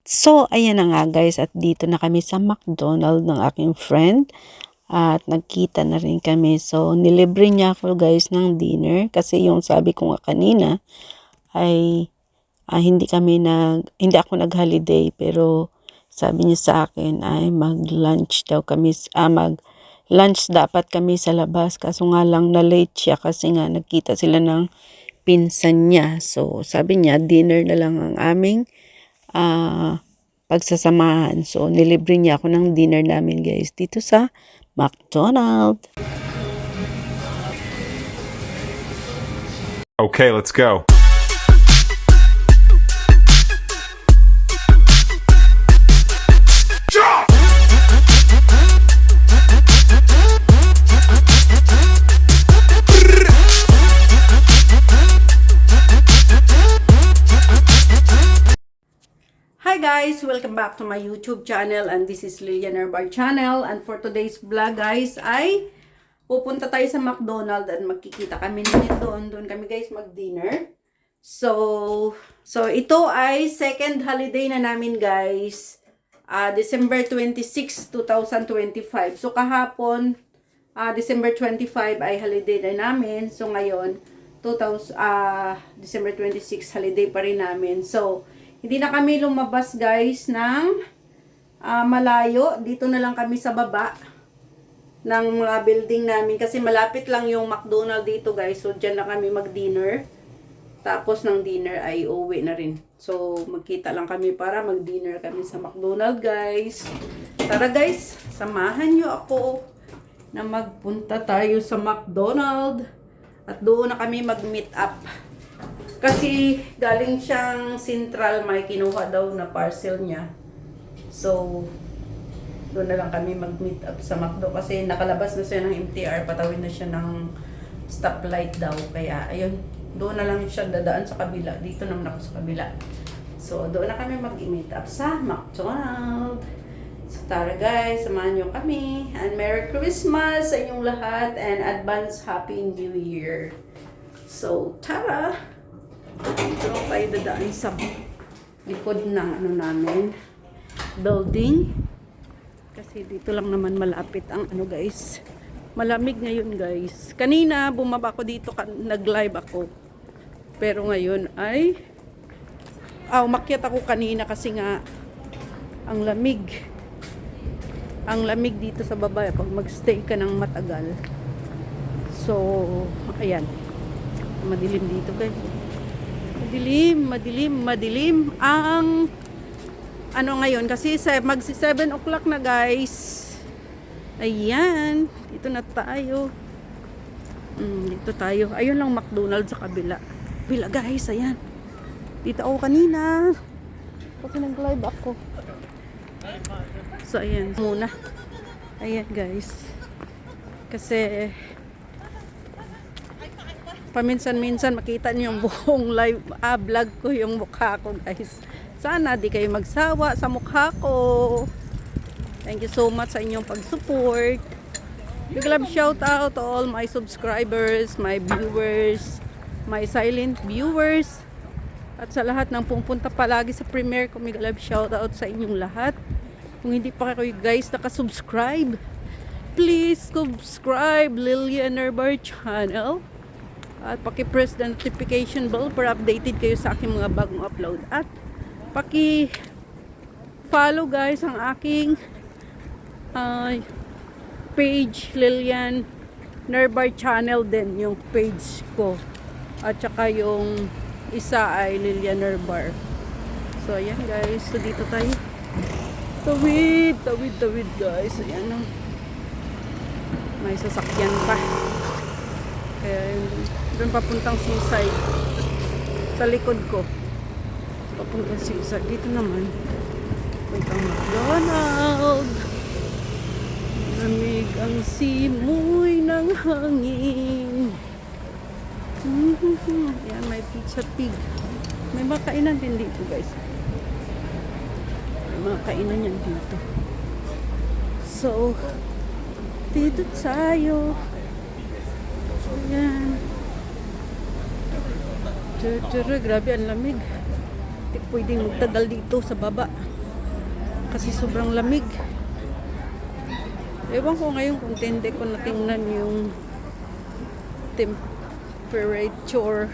So, ayan na nga guys, at dito na kami sa McDonald's ng aking friend. At nagkita na rin kami. So, nilibre niya ako guys ng dinner. Kasi yung sabi ko nga kanina ay hindi ako nag-holiday. Pero sabi niya sa akin ay mag-lunch daw kami. Mag-lunch dapat kami sa labas. Kaso nga lang na late siya kasi nga nagkita sila ng pinsan niya. So, sabi niya dinner na lang ang aming pagsasamahan. So, nilibre niya ako ng dinner namin guys dito sa McDonald's. Okay, let's go. Hi guys! Welcome back to my YouTube channel, and this is Lilian Herbar channel, and for today's vlog guys ay pupunta tayo sa McDonald's at magkikita kami nito doon kami guys mag-dinner. So ito ay second holiday na namin guys. December 26, 2025. So kahapon December 25 ay holiday na namin. So ngayon December 26 holiday pa rin namin. So hindi na kami lumabas guys ng malayo. Dito na lang kami sa baba ng mga building namin. Kasi malapit lang yung McDonald's dito guys. So dyan na kami mag-dinner. Tapos ng dinner ay uwi na rin. So magkita lang kami para mag-dinner kami sa McDonald's guys. Tara guys, samahan nyo ako na magpunta tayo sa McDonald's. At doon na kami mag-meet up. Kasi galing siyang Central, may kinuha daw na parcel niya. So, doon na lang kami mag-meet up sa McDo. Kasi nakalabas na siya ng MTR, patawid na siya ng stoplight daw. Kaya, ayun, doon na lang siya dadaan sa kabila. Dito naman ako sa kabila. So, doon na kami mag-meet up sa McDonald's. So, tara guys, samahan niyo kami. And Merry Christmas sa inyong lahat and advance Happy New Year. So, tara! Dito lang tayo dadaan sa likod ng namin building kasi dito lang naman malapit ang guys, malamig ngayon guys. Kanina bumaba ako dito, nag-live ako, pero ngayon ay umakyat ako kanina kasi nga ang lamig dito sa baba pag magstay ka ng matagal. So ayan, madilim dito guys. Madilim ang ngayon kasi magsi 7 o'clock na guys. Ayan, dito na tayo. Dito tayo. Ayun lang McDonald's sa kabila. Bila guys, ayan. Dito ako kanina. Kasi nag-live ako. So ayan muna. Ayan guys. Kasi paminsan-minsan makita niyo yung buong live vlog ko, yung mukha ko guys. Sana di kayo magsawa sa mukha ko. Thank you so much sa inyong pag-support. Big love shout out to all my subscribers, my viewers, my silent viewers, at sa lahat ng pupunta palagi sa premiere ko. Big love shout out sa inyong lahat. Kung hindi pa kayo guys nakasubscribe, please subscribe Lilian Herbar channel. At paki-press the notification bell para updated kayo sa aking mga bagong upload. At paki-follow guys ang aking page, Lilian Herbar channel din yung page ko. At saka yung isa ay Lilian Herbar. So ayan guys, so dito tayo. Tawid guys. Ayan, may sasakyan pa. Kaya doon papuntang seaside sa likod ko, papuntang seaside. Dito naman papuntang McDonald's. Lamig ang simoy ng hangin. Yan, may Pizza Pig. May mga kainan din dito guys. May mga kainan yan dito. So dito tayo. Ayan. Grabe ang lamig. Hindi pwedeng magtagal dito sa baba. Kasi sobrang lamig. Ewan ko ngayon kung tende ko na tingnan yung temperature.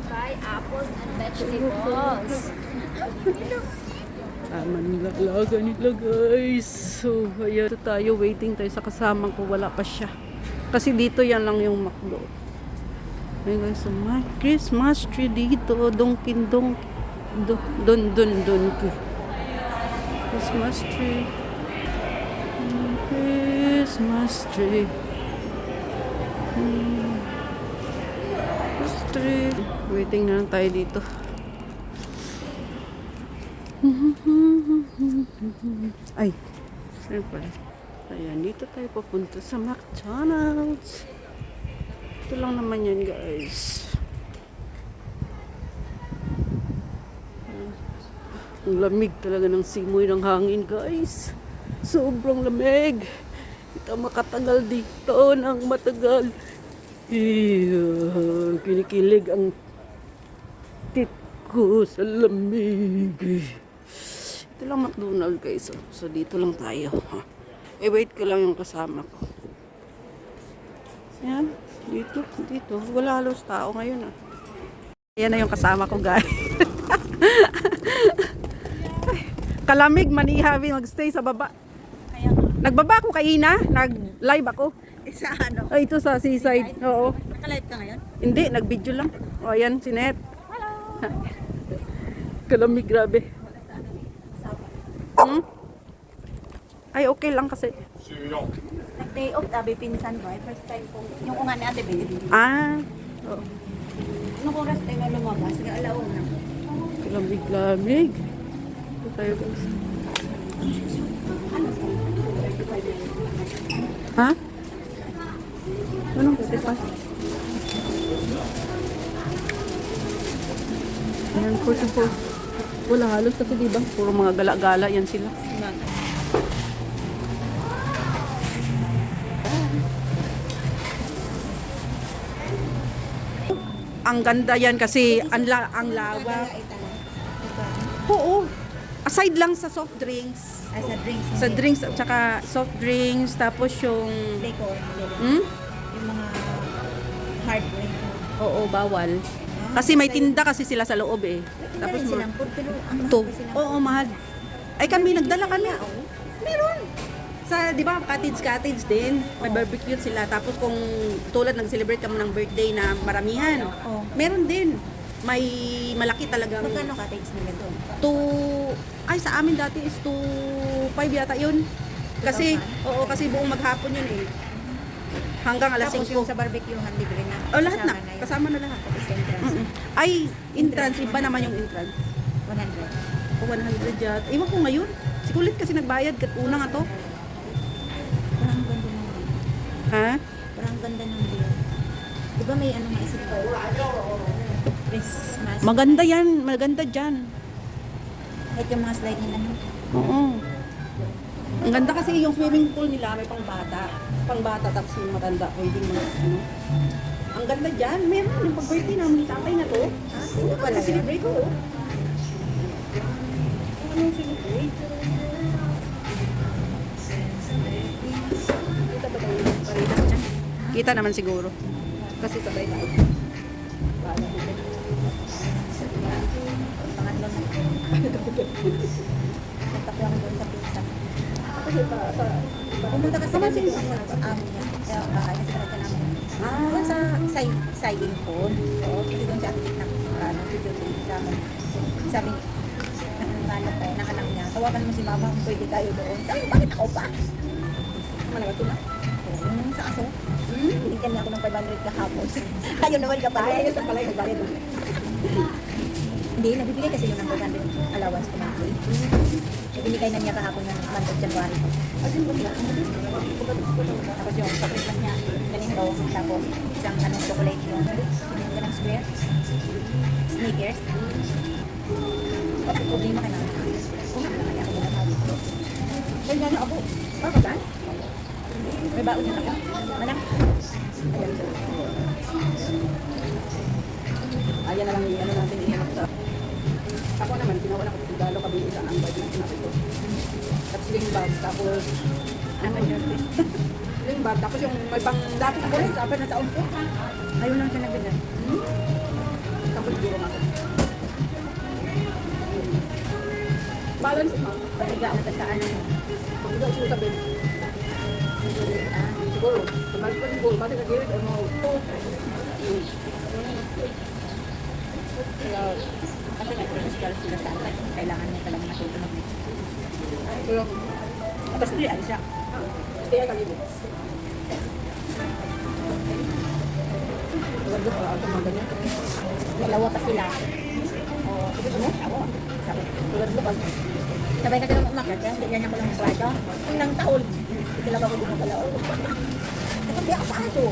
Buy apples and vegetables. Tama nilalaga nila guys. So, ayan tayo. Waiting tayo sa kasama ko. Wala pa siya. Kasi dito yan lang yung McDo. Ayun guys. So, may Christmas tree dito. Donkin. Don. Christmas tree. Christmas tree. Christmas tree. Waiting na lang tayo dito. Ay, saan pala? Ayan, dito tayo papunta sa McDonald's. Ito lang naman yan, guys. Ang lamig talaga ng simoy ng hangin, guys. Sobrang lamig. Kita makatagal dito ng matagal. Kinikilig ang tit ko sa lamig. Ito lang McDonald's guys. So dito lang tayo. Wait ko lang yung kasama ko. Yan. Dito. Wala halos tao ngayon ah. Yan na yung kasama ko guys. Kalamig, manihabi, magstay sa baba. Nagbaba ako kaina. Nag-live ako. Sa ano? Ay, ito sa seaside. Oo. Naka-live ka ngayon? Hindi, nag-video lang. O ayan, si Net. Kalamig, grabe. Ay, okay lang kasi. Nag-day off, tabi pinsan ko. First time ko. Yung unga ni ate, binibili. Ah. Oo. Nung oras tayo na lumabas, alaon na. Kalamig. Ito tayo guys. Ha? Anong kasi pa? Ayan, po. Wala halos kasi diba? Puro mga gala-gala yan sila. Ang ganda yan kasi ang lawak. Oo. Aside lang sa soft drinks. Ay, sa drinks. Sa drinks at saka soft drinks tapos yung Liquor. hmm? Yung mga hard drink. Oo, bawal. Kasi may tinda kasi sila sa loob eh. Tapos silang food, pero ang mahal To. pa silang Oo, mahal. Ay kami nagdala kami. Meron. Sa 'di ba, cottage din. May barbecue sila. Tapos kung tulad nag-celebrate kami ng birthday na maramihan. Oo. Meron din. May malaki talagang Magkano cottage nila doon? ay sa amin dati is 2.5 yata 'yun. Kasi 2,000? oo, kasi buong maghapon 'yun eh. Hanggang alas Tapos 5. yung sa barbecue, libre na. Oh, lahat na. yun. Kasama na lahat. Tapos entrance. Ay, entrance. Iba naman yung entrance. 100. O 100 yat. Iwan ko ngayon. Sikulit kasi nagbayad. Kat una nga to. Parang ganda ng Ha? Parang ganda ng view. Di ba may ano nga isip ko? Christmas. Maganda yan. Maganda dyan. Kahit yung mga slide nila. Oo. Ang ganda kasi yung swimming pool nila. May pang bata. Pang bata tapos yung matanda. Pwedeng mga ano. Ang ganda dyan. Meron. Yung pag-birthday namin ni tatay na to. Hindi pala yan. Celebrate ko. Ano yung celebrate? Kita ba tayo? Paritas dyan? Kita naman siguro. Kasi sabay tayo. Pangatlo na. Nagtapuan doon sa pizza. Kasi sa Pumunta kasi kami doon sa amin niya. Kaya bahay kasi talaga namin. Doon sa siding phone. Oo, kasi doon sa atin video sa amin. Sabi niya, nakahanap tayo, nakalang niya. Tawagan mo si mama kung pwede tayo doon. Sabi, bakit ako pa? Malaga ito na. Yung sa aso, binigyan niya ako ng 500 kahapon. Ayaw naman ka pala. Ayaw sa pala yung bayad. Hindi, nabibigay kasi yun ng 500 allowance ko monthly. Binigay na niya kahapon ng month of January. Tapos yung sa Christmas niya, ganito, tapos isang anong chocolate yung binigyan ng square. Sneakers. Bakit problema ka na? Kaya ako muna dito. Ganyan ako. Baka ba? May baon na ako. Manang? Ayan na lang yung ano natin ihanap sa... Ako naman, pinawala ko sa Galo, kabili isang ang bag na sinabi ko. Tapos sling bag, tapos... Ano yun? Sling bag, tapos yung may pang dati ko rin, sabi na taon ko. Ayun lang siya nabigyan. Tapos siguro nga. Balance mo. Paghiga na sa ano mo. Paghiga siya sabi. Siguro. Paghiga ko siguro. Pati nag-irit o mo. Kaya, kasi nag-professional sila sa akin. Kailangan niya talagang masusunod niya. Pero, tapos hindi, alis siya. Kaya kalibo. Tulad ko, ako mga ganyan. Dalawa pa sila. O, sige mo, ako. Tulad ko, sabay na kailang umakyat, kaya hindi niya ko lang kwarto. Ilang taon, hindi lang ako gumagalaw. Kasi ako pa ito.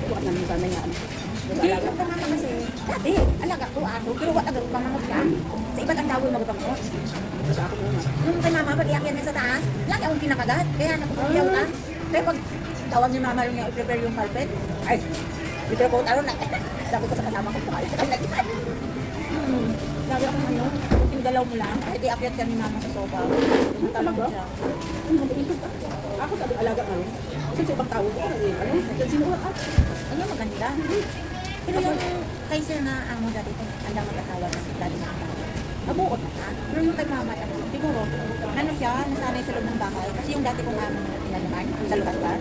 Bukat namin sana nga. Hindi, yung pamama kasi, dati, alaga ko aso, pero wala agad pamamag ka. Sa iba't ang tawag magpapamot. Nung kay mama, pag iakyan niya sa taas, lagi akong kinakagat, kaya nakukuliyaw na. Pero pag tawag niya mama rin niya, i-prepare yung carpet, ay, i-prepare ko, taro na. Sabi ko sa kasama ko, pakali sa kanya. Sabi ako ano, yung galaw mo lang, kahit i-akyat ka ni mama sa sofa. Talaga? Ako sabi, alaga ka rin. Kasi sa ibang tawag ko, ano, sinuha ano maganda. Pero yung kay sir na amo dati ko, andang mag-asawa na si dati na mabuot na ka. Pero yung kay mama, ano, siguro, ano siya, nasanay sa loob ng bahay. Kasi yung dati kong amo na tinaluman, sa lukas ba?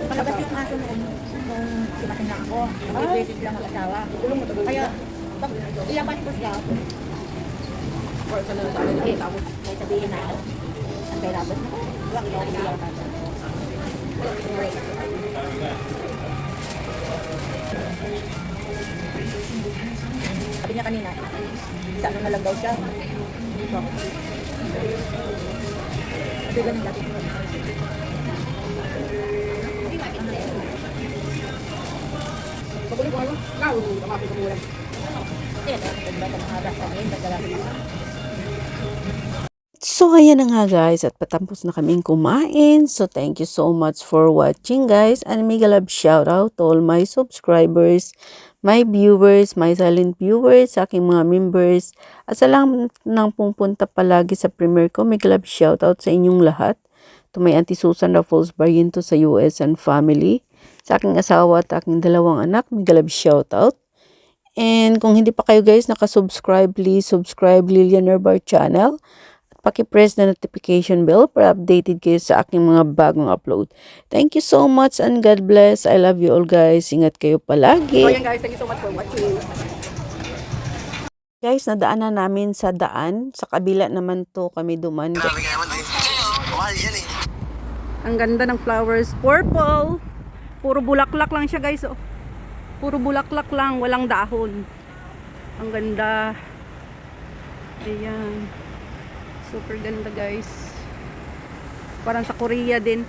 Palabas yung aso noon, nung simatin lang ako, nag-visit lang mag-asawa. Kaya, pag ilabas ko siya, kaya sabihin na, ang kay labas na, wag daw ko siya ka. Sabi niya kanina, sa ano na lang daw siya. Sabi ganun dati. Pagkulit ko ano? Kamapit ko mula. Kaya kaya kaya So, ayan na nga guys, at patapos na kaming kumain. So, thank you so much for watching guys. And mega love shout out to all my subscribers, my viewers, my silent viewers, sa aking mga members. At sa lang nang pupunta palagi sa premiere ko, mega love shout out sa inyong lahat. To my Auntie Susan Raffles Barriento sa US and family. Sa aking asawa at aking dalawang anak, mega love shout out. And kung hindi pa kayo guys nakasubscribe, please subscribe Lilian Herbar channel. Paki-press na notification bell para updated kayo sa aking mga bagong upload. Thank you so much and God bless. I love you all guys. Ingat kayo palagi. So yan guys, thank you so much for watching. Guys, nadaanan namin sa daan. Sa kabila naman to kami duman. Ang ganda ng flowers. Purple. Puro bulaklak lang siya guys. Oh. Puro bulaklak lang. Walang dahon. Ang ganda. Ayan. Super ganda guys. Parang sa Korea din.